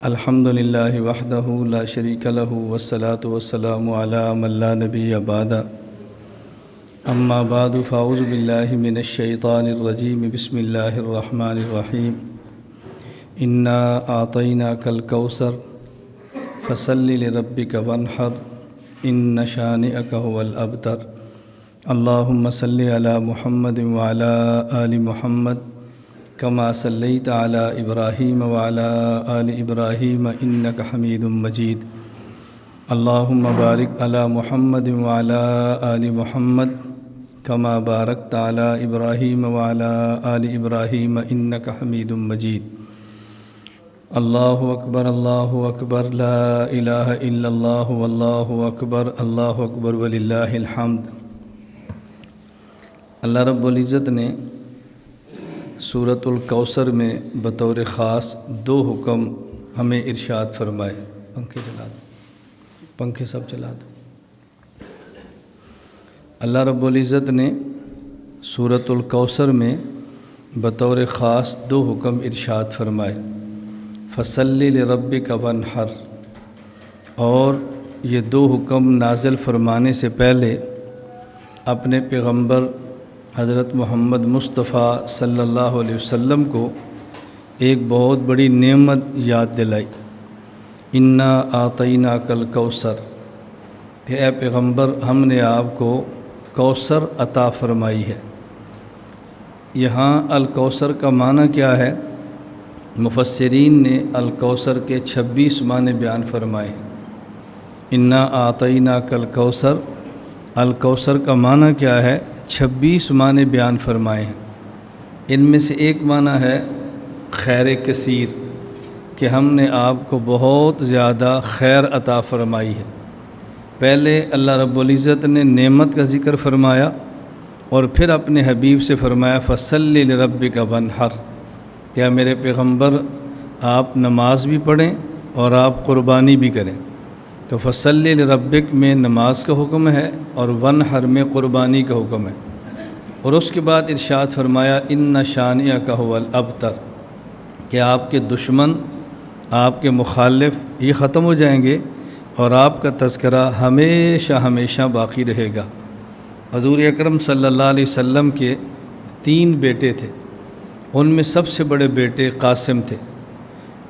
الحمد للہ وحدہ لا شریک لہ والصلاة والسلام علی من لا نبی بعد اما بعد فاعوذ باللہ من الشیطان الرجیم بسم اللہ الرحمن الرحیم انا اعطیناک الکوثر فصل لربک وانحر ان شانئک هو الابتر اللہم صلی علی محمد وعلی آل محمد کما صلیت علی ابراہیم وعلی آل ابراہیم انک حمید مجید اللہم بارک علی محمد وعلی آل محمد کما بارکت علی ابراہیم وعلی آل ابراہیم انک حمید مجید اللہ اکبر لا الہ الا اللہ واللہ اکبر وللہ الحمد۔ اللہ رب العزت نے سورۃ الکوثر میں بطور خاص دو حکم ہمیں ارشاد فرمائے۔ پنکھے چلا دو، پنکھے سب چلا دو۔ اللہ رب العزت نے سورۃ الکوثر میں بطور خاص دو حکم ارشاد فرمائے، فصلی لربک وانحر، اور یہ دو حکم نازل فرمانے سے پہلے اپنے پیغمبر حضرت محمد مصطفیٰ صلی اللہ علیہ وسلم کو ایک بہت بڑی نعمت یاد دلائی، انا اعطیناک الکوثر، کہ اے پیغمبر ہم نے آپ کو کوثر عطا فرمائی ہے۔ یہاں الکوثر کا معنی کیا ہے؟ مفسرین نے الکوثر کے 26 معنی بیان فرمائے ہیں۔ انا اعطیناک الکوثر، الکوثر کا معنی کیا ہے؟ 26 معنی بیان فرمائے ہیں۔ ان میں سے ایک معنی ہے خیر کثیر، کہ ہم نے آپ کو بہت زیادہ خیر عطا فرمائی ہے۔ پہلے اللہ رب العزت نے نعمت کا ذکر فرمایا اور پھر اپنے حبیب سے فرمایا فصلی لربک وانحر، کیا میرے پیغمبر آپ نماز بھی پڑھیں اور آپ قربانی بھی کریں۔ تو فصلی لربک میں نماز کا حکم ہے اور وانحر میں قربانی کا حکم ہے، اور اس کے بعد ارشاد فرمایا ان شانئک هو الابتر، کہ آپ کے دشمن، آپ کے مخالف یہ ختم ہو جائیں گے اور آپ کا تذکرہ ہمیشہ ہمیشہ باقی رہے گا۔ حضور اکرم صلی اللہ علیہ وسلم کے 3 بیٹے تھے، ان میں سب سے بڑے بیٹے قاسم تھے۔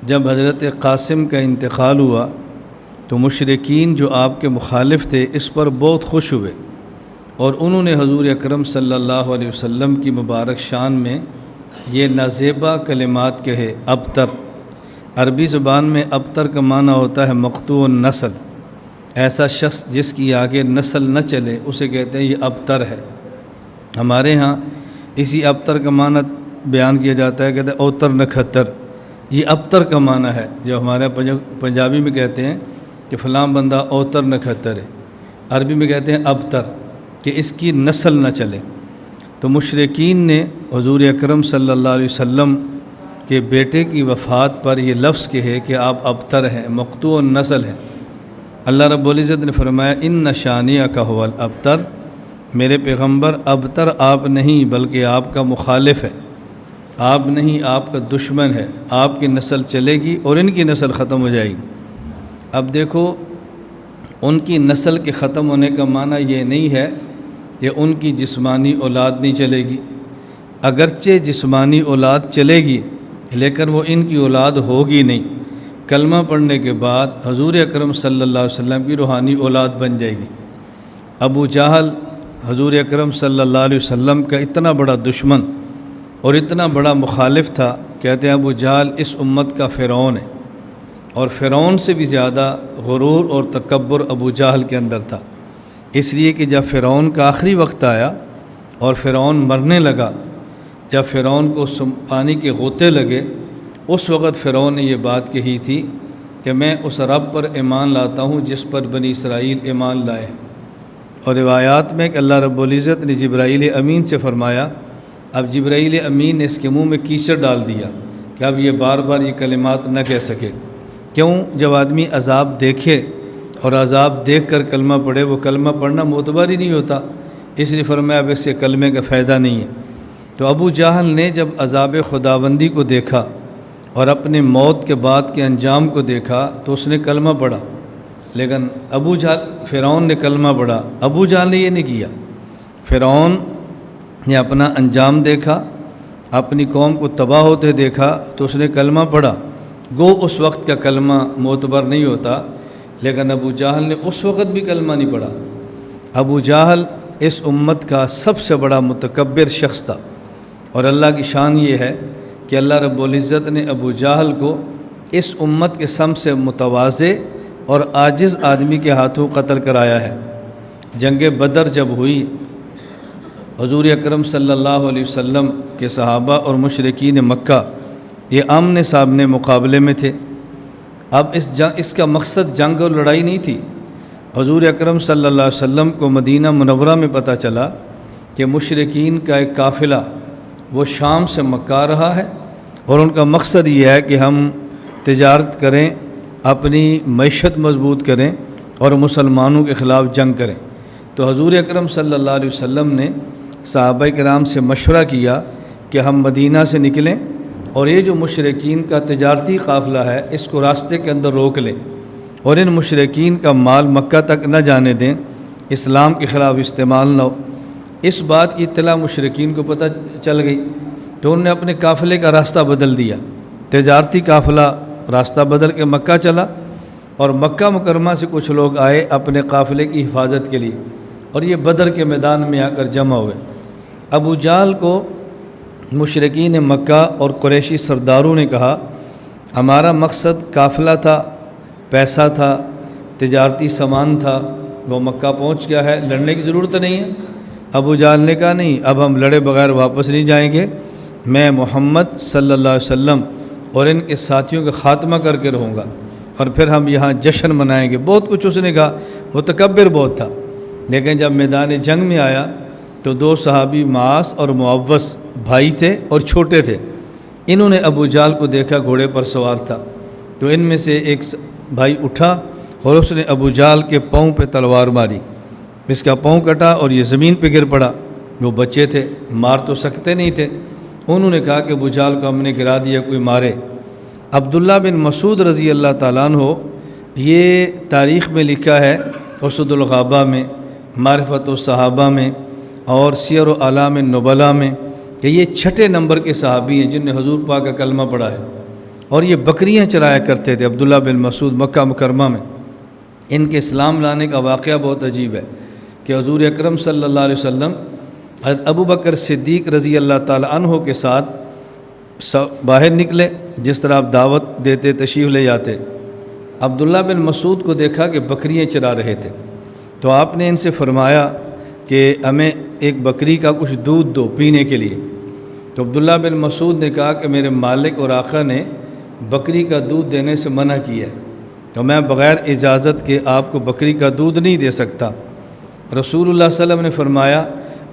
جب حضرت قاسم کا انتقال ہوا تو مشرکین جو آپ کے مخالف تھے اس پر بہت خوش ہوئے، اور انہوں نے حضور اکرم صلی اللہ علیہ وسلم کی مبارک شان میں یہ نازیبا کلمات کہے، ابتر۔ عربی زبان میں ابتر کا معنی ہوتا ہے مقطوع النسل، ایسا شخص جس کی آگے نسل نہ چلے اسے کہتے ہیں یہ ابتر ہے۔ ہمارے ہاں اسی ابتر کا معنی بیان کیا جاتا ہے، کہتے ہیں اوتر نکھتر، یہ ابتر کا معنی ہے۔ جو ہمارے پنجابی میں کہتے ہیں کہ فلاں بندہ اوتر نکھتر ہے، عربی میں کہتے ہیں ابتر، کہ اس کی نسل نہ چلے۔ تو مشرکین نے حضور اکرم صلی اللہ علیہ وسلم کے بیٹے کی وفات پر یہ لفظ کہے کہ آپ ابتر ہیں، مقطوع النسل ہیں۔ اللہ رب العزت نے فرمایا ان شانئک هو الابتر، میرے پیغمبر ابتر آپ نہیں بلکہ آپ کا مخالف ہے، آپ نہیں آپ کا دشمن ہے، آپ کی نسل چلے گی اور ان کی نسل ختم ہو جائے گی۔ اب دیکھو، ان کی نسل کے ختم ہونے کا معنی یہ نہیں ہے کہ ان کی جسمانی اولاد نہیں چلے گی، اگرچہ جسمانی اولاد چلے گی لیکن وہ ان کی اولاد ہوگی نہیں۔ کلمہ پڑھنے کے بعد حضور اکرم صلی اللہ علیہ وسلم کی روحانی اولاد بن جائے گی۔ ابو جہل حضور اکرم صلی اللہ علیہ وسلم کا اتنا بڑا دشمن اور اتنا بڑا مخالف تھا، کہتے ہیں ابو جہل اس امت کا فرعون ہے، اور فرعون سے بھی زیادہ غرور اور تکبر ابو جہل کے اندر تھا، اس لیے کہ جب فرعون کا آخری وقت آیا اور فرعون مرنے لگا، جب فرعون کو پانی کے غوطے لگے، اس وقت فرعون نے یہ بات کہی تھی کہ میں اس رب پر ایمان لاتا ہوں جس پر بنی اسرائیل ایمان لائے ہیں۔ اور روایات میں کہ اللہ رب العزت نے جبرائیل امین سے فرمایا، اب جبرائیل امین نے اس کے منہ میں کیچڑ ڈال دیا کہ اب یہ بار بار یہ کلمات نہ کہہ سکے۔ کیوں؟ جب آدمی عذاب دیکھے اور عذاب دیکھ کر کلمہ پڑھے، وہ کلمہ پڑھنا معتبر ہی نہیں ہوتا، اس لیے فرمایا اب اس سے کلمے کا فائدہ نہیں ہے۔ تو ابو جہل نے جب عذاب خداوندی کو دیکھا اور اپنی موت کے بعد کے انجام کو دیکھا تو اس نے کلمہ پڑھا، لیکن ابو جہل فرعون نے کلمہ پڑھا، ابو جہل نے یہ نہیں کیا۔ فرعون نے اپنا انجام دیکھا، اپنی قوم کو تباہ ہوتے دیکھا تو اس نے کلمہ پڑھا، گو اس وقت کا کلمہ معتبر نہیں ہوتا، لیکن ابو جہل نے اس وقت بھی کلمہ نہیں پڑھا۔ ابو جہل اس امت کا سب سے بڑا متکبر شخص تھا، اور اللہ کی شان یہ ہے کہ اللہ رب العزت نے ابو جہل کو اس امت کے سب سے متواضع اور عاجز آدمی کے ہاتھوں قتل کرایا ہے۔ جنگ بدر جب ہوئی، حضور اکرم صلی اللہ علیہ وسلم کے صحابہ اور مشرکین مکہ یہ آمنے سامنے مقابلے میں تھے۔ اب اس کا مقصد جنگ اور لڑائی نہیں تھی۔ حضور اکرم صلی اللہ علیہ وسلم کو مدینہ منورہ میں پتہ چلا کہ مشرکین کا ایک قافلہ وہ شام سے مکہ آ رہا ہے، اور ان کا مقصد یہ ہے کہ ہم تجارت کریں، اپنی معیشت مضبوط کریں اور مسلمانوں کے خلاف جنگ کریں۔ تو حضور اکرم صلی اللہ علیہ وسلم نے صحابہ کرام سے مشورہ کیا کہ ہم مدینہ سے نکلیں اور یہ جو مشرکین کا تجارتی قافلہ ہے اس کو راستے کے اندر روک لیں، اور ان مشرکین کا مال مکہ تک نہ جانے دیں، اسلام کے خلاف استعمال نہ ہو۔ اس بات کی اطلاع مشرکین کو پتہ چل گئی تو انہوں نے اپنے قافلے کا راستہ بدل دیا۔ تجارتی قافلہ راستہ بدل کے مکہ چلا، اور مکہ مکرمہ سے کچھ لوگ آئے اپنے قافلے کی حفاظت کے لیے، اور یہ بدر کے میدان میں آ کر جمع ہوئے۔ ابو جہل کو مشرکین مکہ اور قریشی سرداروں نے کہا ہمارا مقصد قافلہ تھا، پیسہ تھا، تجارتی سامان تھا، وہ مکہ پہنچ گیا ہے، لڑنے کی ضرورت نہیں ہے۔ ابو جہل نے کہا نہیں، اب ہم لڑے بغیر واپس نہیں جائیں گے، میں محمد صلی اللہ علیہ وسلم اور ان کے ساتھیوں کا خاتمہ کر کے رہوں گا، اور پھر ہم یہاں جشن منائیں گے۔ بہت کچھ اس نے کہا، متکبر بہت تھا۔ لیکن جب میدان جنگ میں آیا تو دو صحابی معاذ اور معوذ بھائی تھے اور چھوٹے تھے، انہوں نے ابو جہل کو دیکھا گھوڑے پر سوار تھا، تو ان میں سے ایک بھائی اٹھا اور اس نے ابو جہل کے پاؤں پہ تلوار ماری، اس کا پاؤں کٹا اور یہ زمین پہ گر پڑا۔ وہ بچے تھے، مار تو سکتے نہیں تھے، انہوں نے کہا کہ ابو جہل کو ہم نے گرا دیا، کوئی مارے۔ عبداللہ بن مسعود رضی اللہ تعالیٰ عنہ، یہ تاریخ میں لکھا ہے اسد الغابہ میں، معرفت الصحابہ میں اور سیر و اعلام النبلاء میں کہ یہ چھٹے نمبر کے صحابی ہیں جن نے حضور پاک کا کلمہ پڑھا ہے، اور یہ بکریاں چرایا کرتے تھے۔ عبداللہ بن مسعود مکہ مکرمہ میں، ان کے اسلام لانے کا واقعہ بہت عجیب ہے کہ حضور اکرم صلی اللہ علیہ وسلم حضرت ابو بکر صدیق رضی اللہ تعالیٰ عنہ کے ساتھ باہر نکلے، جس طرح آپ دعوت دیتے تشریف لے جاتے۔ عبداللہ بن مسعود کو دیکھا کہ بکریاں چرا رہے تھے، تو آپ نے ان سے فرمایا کہ ہمیں ایک بکری کا کچھ دودھ دو پینے کے لیے۔ تو عبداللہ بن مسعود نے کہا کہ میرے مالک اور آقا نے بکری کا دودھ دینے سے منع کیا ہے، تو میں بغیر اجازت کے آپ کو بکری کا دودھ نہیں دے سکتا۔ رسول اللہ صلی اللہ علیہ وسلم نے فرمایا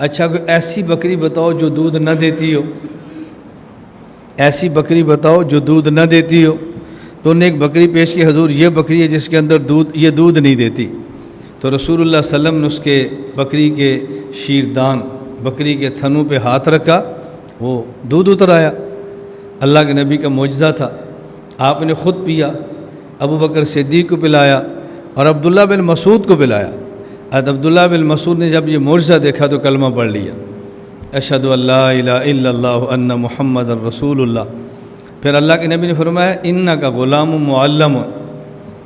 اچھا کوئی ایسی بکری بتاؤ جو دودھ نہ دیتی ہو، ایسی بکری بتاؤ جو دودھ نہ دیتی ہو۔ تو انہوں نے ایک بکری پیش کی، حضور یہ بکری ہے جس کے اندر یہ دودھ نہیں دیتی۔ تو رسول اللہ صلی اللہ علیہ وسلم نے اس کے بکری کے شیردان، بکری کے تھنوں پہ ہاتھ رکھا، وہ دودھ اتر آیا۔ اللہ کے نبی کا معجزہ تھا، آپ نے خود پیا، ابو بکر صدیق کو پلایا اور عبداللہ بن مسعود کو پلایا۔ حضرت عبداللہ بن مسعود نے جب یہ معجزہ دیکھا تو کلمہ پڑھ لیا، اشہد ان لا الہ الا اللہ ان محمد الرسول اللہ۔ پھر اللہ کے نبی نے فرمایا انک غلام معلم،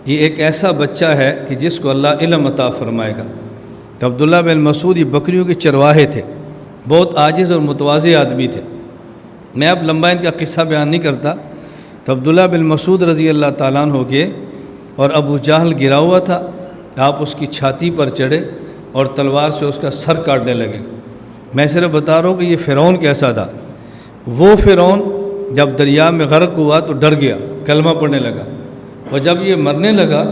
یہ ایک ایسا بچہ ہے کہ جس کو اللہ علم عطا فرمائے گا۔ تو عبداللہ بن مسعود یہ بکریوں کے چرواہے تھے، بہت عاجز اور متواضع آدمی تھے۔ میں اب لمبا ان کا قصہ بیان نہیں کرتا۔ تو عبداللہ بن مسعود رضی اللہ تعالیٰ عنہ کے اور ابو جہل گرا ہوا تھا، آپ اس کی چھاتی پر چڑھے اور تلوار سے اس کا سر کاٹنے لگے۔ میں صرف بتا رہا ہوں کہ یہ فرعون کیسا تھا۔ وہ فرعون جب دریا میں غرق ہوا تو ڈر گیا، کلمہ پڑھنے لگا، اور جب یہ مرنے لگا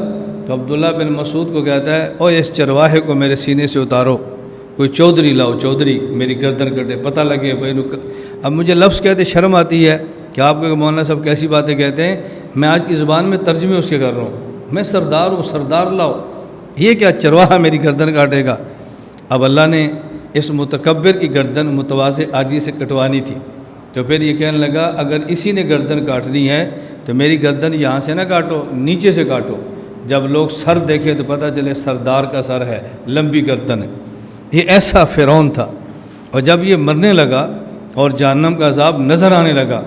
تو عبداللہ بن مسعود کو کہتا ہے او اس چرواہے کو میرے سینے سے اتارو، کوئی چودھری لاؤ، چودھری میری گردن کٹے، پتہ لگے بھائی۔ اب مجھے لفظ کہتے شرم آتی ہے کہ آپ کے مولانا صاحب کیسی باتیں کہتے ہیں، میں آج کی زبان میں ترجمے اس کے کر رہا ہوں، میں سردار ہوں، سردار لاؤ، یہ کیا چرواہا میری گردن کاٹے گا۔ اب اللہ نے اس متکبر کی گردن متواضع عاجزی سے کٹوانی تھی، تو پھر یہ کہنے لگا اگر اسی نے گردن کاٹنی ہے تو میری گردن یہاں سے نہ کاٹو، نیچے سے کاٹو، جب لوگ سر دیکھے تو پتہ چلے سردار کا سر ہے، لمبی گردن ہے۔ یہ ایسا فرعون تھا۔ اور جب یہ مرنے لگا اور جہنم کا عذاب نظر آنے لگا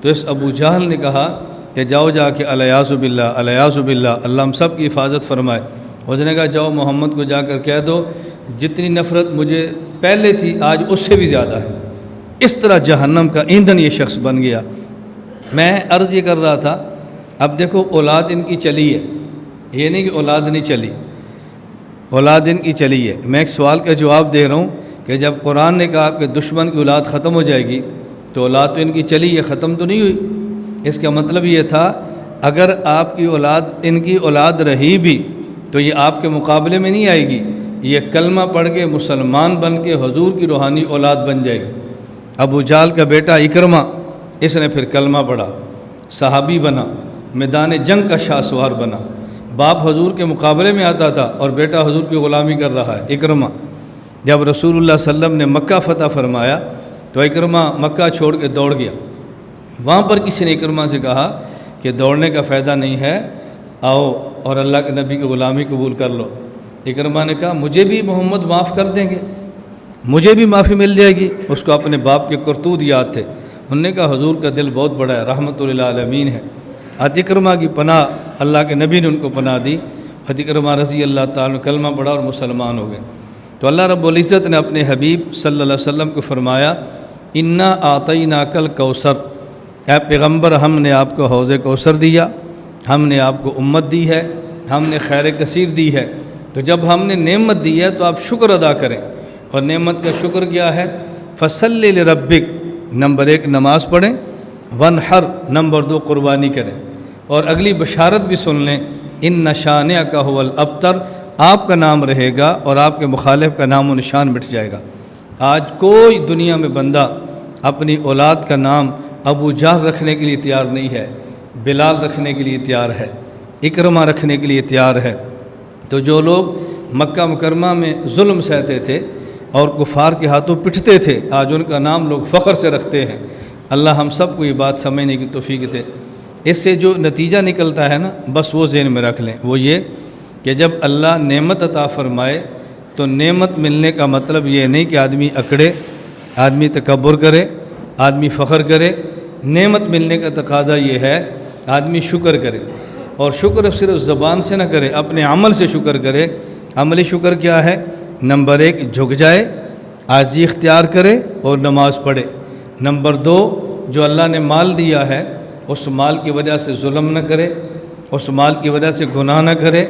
تو اس ابو جہل نے کہا کہ جاؤ جا کے الیاذ باللہ الیاذ باللہ، اللہ ہم سب کی حفاظت فرمائے۔ اس نے کہا جاؤ محمد کو جا کر کہہ دو جتنی نفرت مجھے پہلے تھی آج اس سے بھی زیادہ ہے۔ اس طرح جہنم کا ایندھن یہ شخص بن گیا۔ میں عرض یہ کر رہا تھا، اب دیکھو اولاد ان کی چلی ہے، یہ نہیں کہ اولاد نہیں چلی، اولاد ان کی چلی ہے۔ میں ایک سوال کا جواب دے رہا ہوں کہ جب قرآن نے کہا کہ دشمن کی اولاد ختم ہو جائے گی تو اولاد تو ان کی چلی ہے، ختم تو نہیں ہوئی۔ اس کا مطلب یہ تھا اگر آپ کی اولاد ان کی اولاد رہی بھی تو یہ آپ کے مقابلے میں نہیں آئے گی، یہ کلمہ پڑھ کے مسلمان بن کے حضور کی روحانی اولاد بن جائے گی۔ ابو جہل کا بیٹا اکرمہ، اس نے پھر کلمہ پڑھا، صحابی بنا، میدان جنگ کا شاہ سوار بنا، باپ حضور کے مقابلے میں آتا تھا اور بیٹا حضور کی غلامی کر رہا ہے اکرمہ۔ جب رسول اللہ صلی اللہ علیہ وسلم نے مکہ فتح فرمایا تو اکرمہ مکہ چھوڑ کے دوڑ گیا۔ وہاں پر کسی نے اکرمہ سے کہا کہ دوڑنے کا فائدہ نہیں ہے، آؤ اور اللہ کے نبی کی غلامی قبول کر لو۔ اکرمہ نے کہا مجھے بھی محمد معاف کر دیں گے، مجھے بھی معافی مل جائے گی۔ اس کو اپنے باپ کے کرتوت یاد تھے۔ انہوں نے کہا حضور کا دل بہت بڑا ہے، رحمت للعالمین ہے۔ اکرمہ کی پناہ اللہ کے نبی نے ان کو پناہ دی۔ اکرمہ رضی اللہ تعالیٰ نے کلمہ پڑھا اور مسلمان ہو گئے۔ تو اللہ رب العزت نے اپنے حبیب صلی اللہ علیہ وسلم کو فرمایا انا اعطیناک الکوثر، اے پیغمبر ہم نے آپ کو حوض کوثر دیا، ہم نے آپ کو امت دی ہے، ہم نے خیر کثیر دی ہے۔ تو جب ہم نے نعمت دی ہے تو آپ شکر ادا کریں، اور نعمت کا شکر کیا ہے؟ فصلی لربک، نمبر 1 نماز پڑھیں، ونحر، نمبر 2 قربانی کریں۔ اور اگلی بشارت بھی سن لیں، ان شانئک ھو الابتر، آپ کا نام رہے گا اور آپ کے مخالف کا نام و نشان مٹ جائے گا۔ آج کوئی دنیا میں بندہ اپنی اولاد کا نام ابو جہل رکھنے کے لیے تیار نہیں ہے، بلال رکھنے کے لیے تیار ہے، اکرمہ رکھنے کے لیے تیار ہے۔ تو جو لوگ مکہ مکرمہ میں ظلم سہتے تھے اور کفار کے ہاتھوں پٹتے تھے، آج ان کا نام لوگ فخر سے رکھتے ہیں۔ اللہ ہم سب کو یہ بات سمجھنے کی توفیق دے۔ اس سے جو نتیجہ نکلتا ہے نا، بس وہ ذہن میں رکھ لیں، وہ یہ کہ جب اللہ نعمت عطا فرمائے تو نعمت ملنے کا مطلب یہ نہیں کہ آدمی اکڑے، آدمی تکبر کرے، آدمی فخر کرے۔ نعمت ملنے کا تقاضا یہ ہے آدمی شکر کرے، اور شکر صرف زبان سے نہ کرے، اپنے عمل سے شکر کرے۔ عملی شکر کیا ہے؟ نمبر 1 جھک جائے، عاجزی اختیار کرے اور نماز پڑھے۔ نمبر 2 جو اللہ نے مال دیا ہے اس مال کی وجہ سے ظلم نہ کرے، اس مال کی وجہ سے گناہ نہ کرے،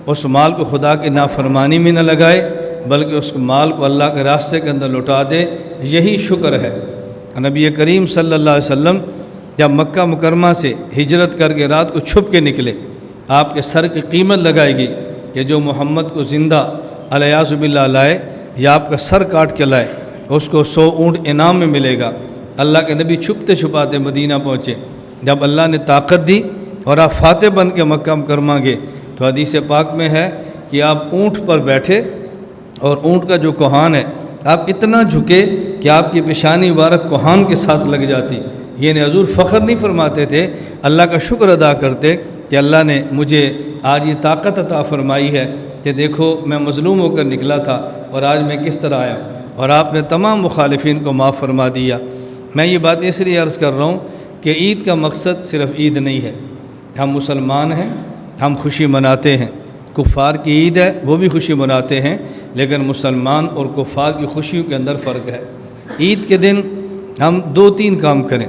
اس مال کو خدا کی نافرمانی میں نہ لگائے، بلکہ اس مال کو اللہ کے راستے کے اندر لوٹا دے۔ یہی شکر ہے۔ نبی کریم صلی اللہ علیہ وسلم جب مکہ مکرمہ سے ہجرت کر کے رات کو چھپ کے نکلے، آپ کے سر کی قیمت لگائے گی کہ جو محمد کو زندہ الیاذ باللہ لائے یا آپ کا سر کاٹ کے لائے، اس کو 100 اونٹ انعام میں ملے گا۔ اللہ کے نبی چھپتے چھپاتے مدینہ پہنچے۔ جب اللہ نے طاقت دی اور آپ فاتح بن کے مکہ مکرمہ گئے تو حدیث پاک میں ہے کہ آپ اونٹ پر بیٹھے اور اونٹ کا جو کوہان ہے آپ اتنا جھکے کہ آپ کی پیشانی مبارک کوہان کے ساتھ لگ جاتی۔ یہ حضور فخر نہیں فرماتے تھے، اللہ کا شکر ادا کرتے کہ اللہ نے مجھے آج یہ طاقت عطا فرمائی ہے کہ دیکھو میں مظلوم ہو کر نکلا تھا اور آج میں کس طرح آیا ہوں، اور آپ نے تمام مخالفین کو معاف فرما دیا۔ میں یہ بات اس لیے عرض کر رہا ہوں کہ عید کا مقصد صرف عید نہیں ہے۔ ہم مسلمان ہیں، ہم خوشی مناتے ہیں۔ کفار کی عید ہے، وہ بھی خوشی مناتے ہیں، لیکن مسلمان اور کفار کی خوشیوں کے اندر فرق ہے۔ عید کے دن ہم 2-3 کام کریں۔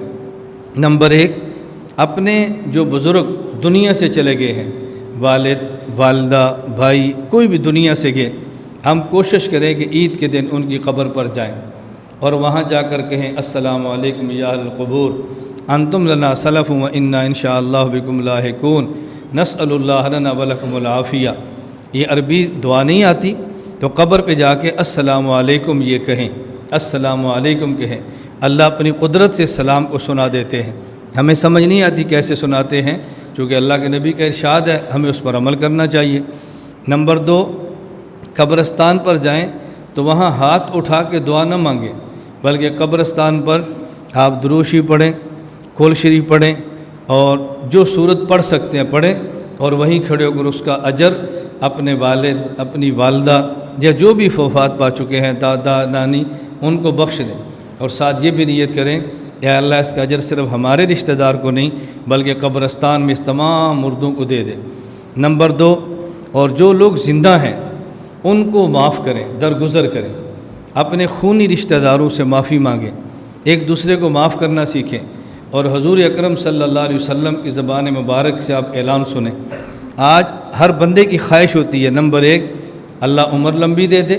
نمبر 1 اپنے جو بزرگ دنیا سے چلے گئے ہیں، والد، والدہ، بھائی، کوئی بھی دنیا سے گئے، ہم کوشش کریں کہ عید کے دن ان کی قبر پر جائیں اور وہاں جا کر کہیں السلام علیکم یا اہل القبور، انتم لنا سلف و انا انشاء اللہ بکم لاحقون، نسأل اللہ لنا ولکم العافیہ۔ یہ عربی دعا نہیں آتی تو قبر پہ جا کے السلام علیکم یہ کہیں، السلام علیکم کہیں۔ اللہ اپنی قدرت سے سلام کو سنا دیتے ہیں۔ ہمیں سمجھ نہیں آتی کیسے سناتے ہیں، چونکہ اللہ کے نبی کا ارشاد ہے، ہمیں اس پر عمل کرنا چاہیے۔ نمبر 2 قبرستان پر جائیں تو وہاں ہاتھ اٹھا کے دعا نہ مانگیں، بلکہ قبرستان پر آپ درود شریف پڑھیں، کل شریف پڑھیں، اور جو صورت پڑھ سکتے ہیں پڑھیں، اور وہیں کھڑے ہو کر اس کا اجر اپنے والد، اپنی والدہ یا جو بھی وفات پا چکے ہیں، دادا نانی، ان کو بخش دیں، اور ساتھ یہ بھی نیت کریں کہ اللہ اس کا اجر صرف ہمارے رشتہ دار کو نہیں بلکہ قبرستان میں اس تمام مردوں کو دے دے۔ نمبر 2، اور جو لوگ زندہ ہیں ان کو معاف کریں، درگزر کریں، اپنے خونی رشتہ داروں سے معافی مانگیں، ایک دوسرے کو معاف کرنا سیکھیں، اور حضور اکرم صلی اللہ علیہ وسلم کی زبان مبارک سے آپ اعلان سنیں۔ آج ہر بندے کی خواہش ہوتی ہے، نمبر 1 اللہ عمر لمبی دے دے،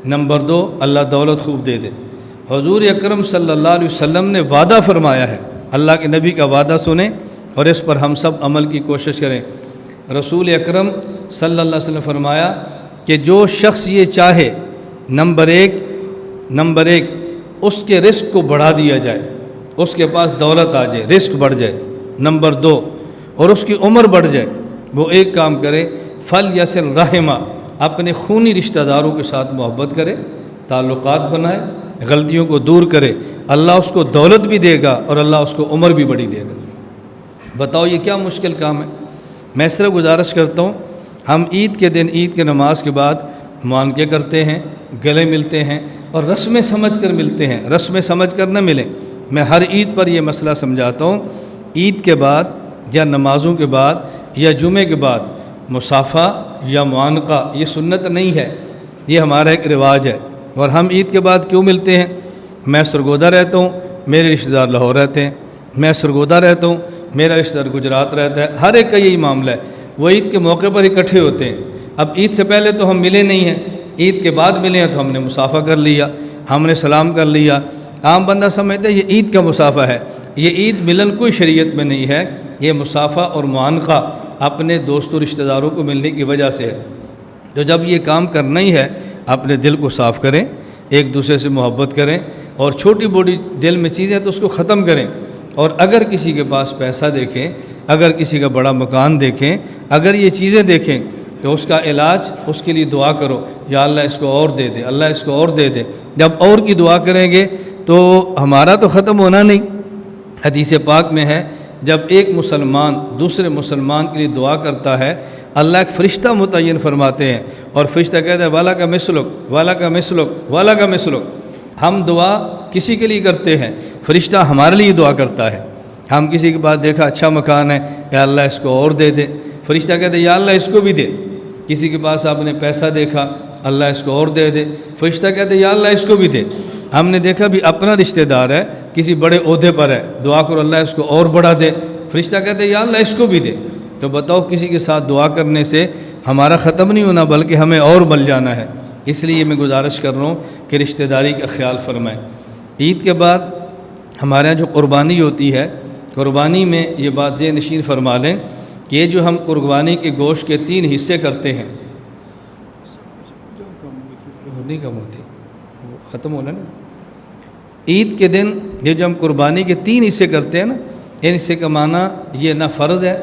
نمبر 2 اللہ دولت خوب دے دے۔ حضور اکرم صلی اللہ علیہ وسلم نے وعدہ فرمایا ہے، اللہ کے نبی کا وعدہ سنیں اور اس پر ہم سب عمل کی کوشش کریں۔ رسول اکرم صلی اللہ علیہ وسلم فرمایا کہ جو شخص یہ چاہے، نمبر ایک اس کے رزق کو بڑھا دیا جائے، اس کے پاس دولت آ جائے، رزق بڑھ جائے، نمبر 2 اور اس کی عمر بڑھ جائے، وہ ایک کام کرے، فل یصل رحمہ، اپنے خونی رشتہ داروں کے ساتھ محبت کرے، تعلقات بنائے، غلطیوں کو دور کرے، اللہ اس کو دولت بھی دے گا اور اللہ اس کو عمر بھی بڑی دے گا۔ بتاؤ یہ کیا مشکل کام ہے؟ میں صرف گزارش کرتا ہوں، ہم عید کے دن، عید کے نماز کے بعد معانقے کرتے ہیں، گلے ملتے ہیں اور رسمیں سمجھ کر ملتے ہیں، رسمیں سمجھ کر نہ ملیں۔ میں ہر عید پر یہ مسئلہ سمجھاتا ہوں، عید کے بعد یا نمازوں کے بعد یا جمعے کے بعد مصافحہ یا معانقہ یہ سنت نہیں ہے، یہ ہمارا ایک رواج ہے۔ اور ہم عید کے بعد کیوں ملتے ہیں؟ میں سرگودا رہتا ہوں، میرے رشتہ دار لاہور رہتے ہیں، میں سرگودا رہتا ہوں، میرا رشتہ دار گجرات رہتا ہے، ہر ایک کا یہی معاملہ ہے، وہ عید کے موقع پر اکٹھے ہوتے ہیں۔ اب عید سے پہلے تو ہم ملے نہیں ہیں، عید کے بعد ملے ہیں تو ہم نے مصافحہ کر لیا، ہم نے سلام کر لیا۔ عام بندہ سمجھتا ہے یہ عید کا مصافحہ ہے، یہ عید ملن کوئی شریعت میں نہیں ہے، یہ مصافحہ اور معانقہ اپنے دوستوں رشتہ داروں کو ملنے کی وجہ سے ہے۔ تو جب یہ کام کرنا ہی ہے، اپنے دل کو صاف کریں، ایک دوسرے سے محبت کریں، اور چھوٹی بوڑی دل میں چیزیں تو اس کو ختم کریں۔ اور اگر کسی کے پاس پیسہ دیکھیں، اگر کسی کا بڑا مکان دیکھیں، اگر یہ چیزیں دیکھیں تو اس کا علاج، اس کے لیے دعا کرو، یا اللہ اس کو اور دے دے، اللہ اس کو اور دے دے۔ جب اور کی دعا کریں گے تو ہمارا تو ختم ہونا نہیں۔ حدیث پاک میں ہے، جب ایک مسلمان دوسرے مسلمان کے لیے دعا کرتا ہے، اللہ ایک فرشتہ متعین فرماتے ہیں، اور فرشتہ کہتا ہے والا کا مثلک، والا کا مثلک، والا کا مثلک۔ ہم دعا کسی کے لیے کرتے ہیں، فرشتہ ہمارے لیے دعا کرتا ہے۔ ہم کسی کے پاس دیکھا اچھا مکان ہے، یا اللہ اس کو اور دے دے، فرشتہ کہتے ہیں یا اللہ اس کو بھی دے۔ کسی کے پاس آپ نے پیسہ دیکھا، اللہ اس کو اور دے دے، فرشتہ کہتے ہیں یا اللہ اس کو بھی دے۔ ہم نے دیکھا بھی اپنا رشتہ دار ہے، کسی بڑے عہدے پر ہے، دعا کرو اللہ اس کو اور بڑھا دے، فرشتہ کہتے ہیں یا اللہ اس کو بھی دے۔ تو بتاؤ کسی کے ساتھ دعا کرنے سے ہمارا ختم نہیں ہونا بلکہ ہمیں اور مل جانا ہے۔ اس لیے میں گزارش کر رہا ہوں کہ رشتہ داری کا خیال فرمائیں۔ عید کے بعد ہمارے یہاں جو قربانی ہوتی ہے، قربانی میں یہ بات ذہن نشین فرما لیں کہ یہ جو ہم قربانی کے گوشت کے 3 حصے کرتے ہیں، نہیں کم ہوتی، ختم ہونا نا۔ عید کے دن یہ جو ہم قربانی کے 3 حصے کرتے ہیں نا، ان حصے کا معنی یہ نہ فرض ہے،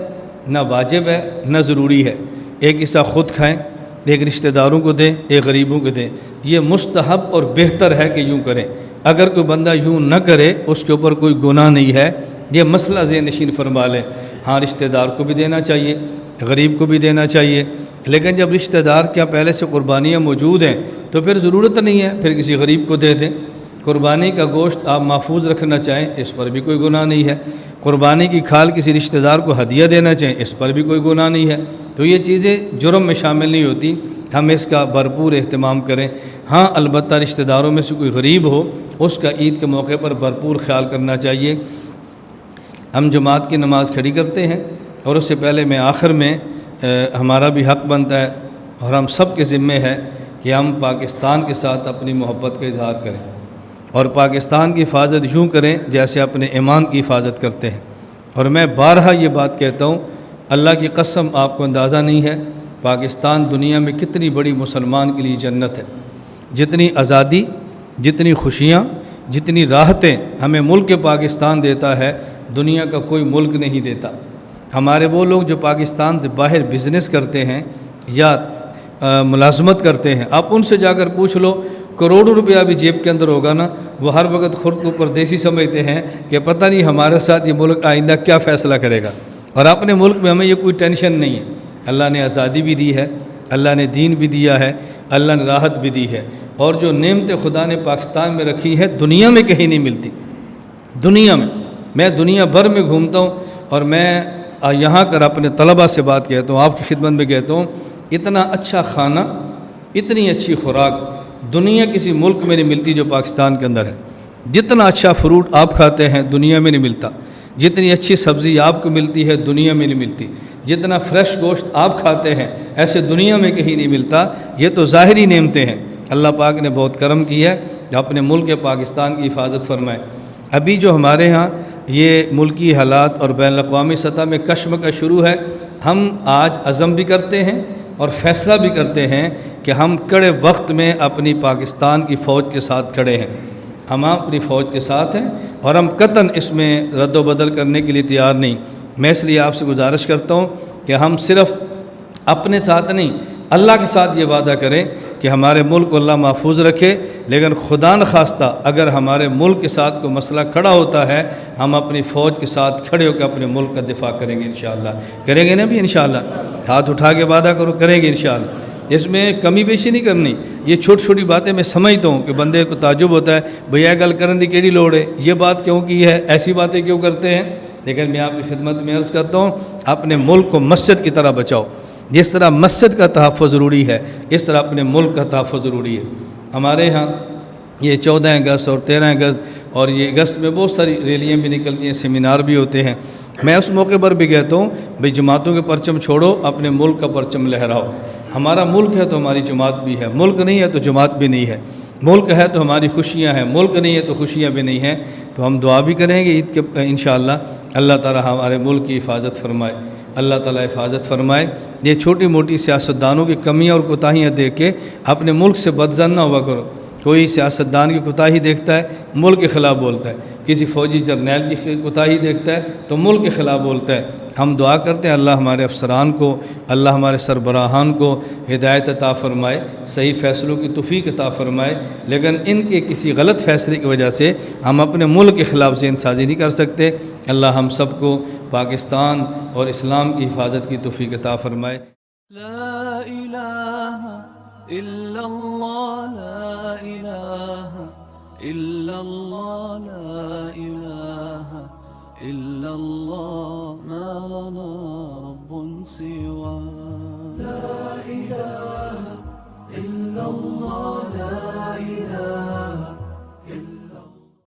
نہ واجب ہے، نہ ضروری ہے۔ ایک حصہ خود کھائیں، ایک رشتہ داروں کو دیں، ایک غریبوں کو دیں۔ یہ مستحب اور بہتر ہے کہ یوں کریں۔ اگر کوئی بندہ یوں نہ کرے اس کے اوپر کوئی گناہ نہیں ہے، یہ مسئلہ ذہن نشین فرما لیں۔ ہاں رشتہ دار کو بھی دینا چاہیے، غریب کو بھی دینا چاہیے، لیکن جب رشتہ دار کیا پہلے سے قربانیاں موجود ہیں تو پھر ضرورت نہیں ہے، پھر کسی غریب کو دے دیں۔ قربانی کا گوشت آپ محفوظ رکھنا چاہیں، اس پر بھی کوئی گناہ نہیں ہے۔ قربانی کی کھال کسی رشتہ دار کو ہدیہ دینا چاہیں، اس پر بھی کوئی گناہ نہیں ہے۔ تو یہ چیزیں جرم میں شامل نہیں ہوتی، ہم اس کا بھرپور اہتمام کریں۔ ہاں البتہ رشتہ داروں میں سے کوئی غریب ہو، اس کا عید کے موقع پر بھرپور خیال کرنا چاہیے۔ ہم جماعت کی نماز کھڑی کرتے ہیں، اور اس سے پہلے میں آخر میں ہمارا بھی حق بنتا ہے اور ہم سب کے ذمے ہے کہ ہم پاکستان کے ساتھ اپنی محبت کا اظہار کریں، اور پاکستان کی حفاظت یوں کریں جیسے اپنے ایمان کی حفاظت کرتے ہیں۔ اور میں بارہا یہ بات کہتا ہوں، اللہ کی قسم آپ کو اندازہ نہیں ہے پاکستان دنیا میں کتنی بڑی مسلمان کے لیے جنت ہے۔ جتنی آزادی، جتنی خوشیاں، جتنی راحتیں ہمیں ملک پاکستان دیتا ہے، دنیا کا کوئی ملک نہیں دیتا۔ ہمارے وہ لوگ جو پاکستان سے باہر بزنس کرتے ہیں یا ملازمت کرتے ہیں، آپ ان سے جا کر پوچھ لو، کروڑوں روپیہ بھی جیب کے اندر ہوگا نا، وہ ہر وقت خود کو پردیسی سمجھتے ہیں کہ پتہ نہیں ہمارے ساتھ یہ ملک آئندہ کیا فیصلہ کرے گا، اور اپنے ملک میں ہمیں یہ کوئی ٹینشن نہیں ہے۔ اللہ نے آزادی بھی دی ہے، اللہ نے دین بھی دیا ہے، اللہ نے راحت بھی دی ہے، اور جو نعمتیں خدا نے پاکستان میں رکھی ہے دنیا میں کہیں نہیں ملتی۔ دنیا میں دنیا بھر میں گھومتا ہوں، اور میں یہاں کر اپنے طلباء سے بات کہتا ہوں، آپ کی خدمت میں کہتا ہوں، اتنا اچھا کھانا، اتنی اچھی خوراک دنیا کسی ملک میں نہیں ملتی جو پاکستان کے اندر ہے۔ جتنا اچھا فروٹ آپ کھاتے ہیں دنیا میں نہیں ملتا، جتنی اچھی سبزی آپ کو ملتی ہے دنیا میں نہیں ملتی، جتنا فریش گوشت آپ کھاتے ہیں ایسے دنیا میں کہیں نہیں ملتا۔ یہ تو ظاہری نعمتیں ہیں، اللہ پاک نے بہت کرم کیا ہے جو اپنے ملک پاکستان کی حفاظت فرمائے۔ ابھی جو ہمارے ہاں یہ ملکی حالات اور بین الاقوامی سطح میں کشمکش شروع ہے، ہم آج عزم بھی کرتے ہیں اور فیصلہ بھی کرتے ہیں کہ ہم کڑے وقت میں اپنی پاکستان کی فوج کے ساتھ کھڑے ہیں، ہم اپنی فوج کے ساتھ ہیں، اور ہم قطعاً اس میں رد و بدل کرنے کے لیے تیار نہیں۔ میں اس لیے آپ سے گزارش کرتا ہوں کہ ہم صرف اپنے ساتھ نہیں، اللہ کے ساتھ یہ وعدہ کریں کہ ہمارے ملک کو اللہ محفوظ رکھے، لیکن خدا نخواستہ اگر ہمارے ملک کے ساتھ کوئی مسئلہ کھڑا ہوتا ہے، ہم اپنی فوج کے ساتھ کھڑے ہو کے اپنے ملک کا دفاع کریں گے انشاءاللہ۔ کریں گے نا بھی انشاءاللہ؟ ہاتھ اٹھا کے وعدہ کرو، کریں گے انشاءاللہ۔ اس میں کمی بیشی نہیں کرنی۔ یہ چھوٹی چھوٹی باتیں میں سمجھتا ہوں کہ بندے کو تعجب ہوتا ہے، بھیا گل کرن دی کیڑی لوڑ ہے، یہ بات کیوں کی ہے، ایسی باتیں کیوں کرتے ہیں، لیکن میں آپ کی خدمت میں عرض کرتا ہوں، اپنے ملک کو مسجد کی طرح بچاؤ۔ جس طرح مسجد کا تحفظ ضروری ہے، اس طرح اپنے ملک کا تحفظ ضروری ہے۔ ہمارے ہاں یہ 14 اگست اور 13 اگست اور یہ اگست میں بہت ساری ریلیاں بھی نکلتی ہیں، سیمینار بھی ہوتے ہیں۔ میں اس موقع پر بھی کہتا ہوں بھئی جماعتوں کے پرچم چھوڑو، اپنے ملک کا پرچم لہراؤ۔ ہمارا ملک ہے تو ہماری جماعت بھی ہے، ملک نہیں ہے تو جماعت بھی نہیں ہے، ملک ہے تو ہماری خوشیاں ہیں، ملک نہیں ہے تو خوشیاں بھی نہیں ہیں۔ تو ہم دعا بھی کریں گے عید کے انشاءاللہ اللہ تعالی ہمارے ملک کی حفاظت فرمائے، اللہ تعالی حفاظت فرمائے۔ یہ چھوٹی موٹی سیاستدانوں کی کمیاں اور کوتاہیاں دیکھ کے اپنے ملک سے بدظن نہ ہوا کرو۔ کوئی سیاستدان کی کوتاہی دیکھتا ہے ملک کے خلاف بولتا ہے، کسی فوجی جرنیل کی کوتاہی دیکھتا ہے تو ملک کے خلاف بولتا ہے۔ ہم دعا کرتے ہیں اللہ ہمارے افسران کو، اللہ ہمارے سربراہان کو ہدایت عطا فرمائے، صحیح فیصلوں کی توفیق عطا فرمائے، لیکن ان کے کسی غلط فیصلے کی وجہ سے ہم اپنے ملک کے خلاف ذہن سازی نہیں کر سکتے۔ اللہ ہم سب کو پاکستان اور اسلام کی حفاظت کی توفیق عطا فرمائے۔ لا الہ الا اللہ، لا الہ الا اللہ، لا الہ الا اللہ، ما لنا رب سواه۔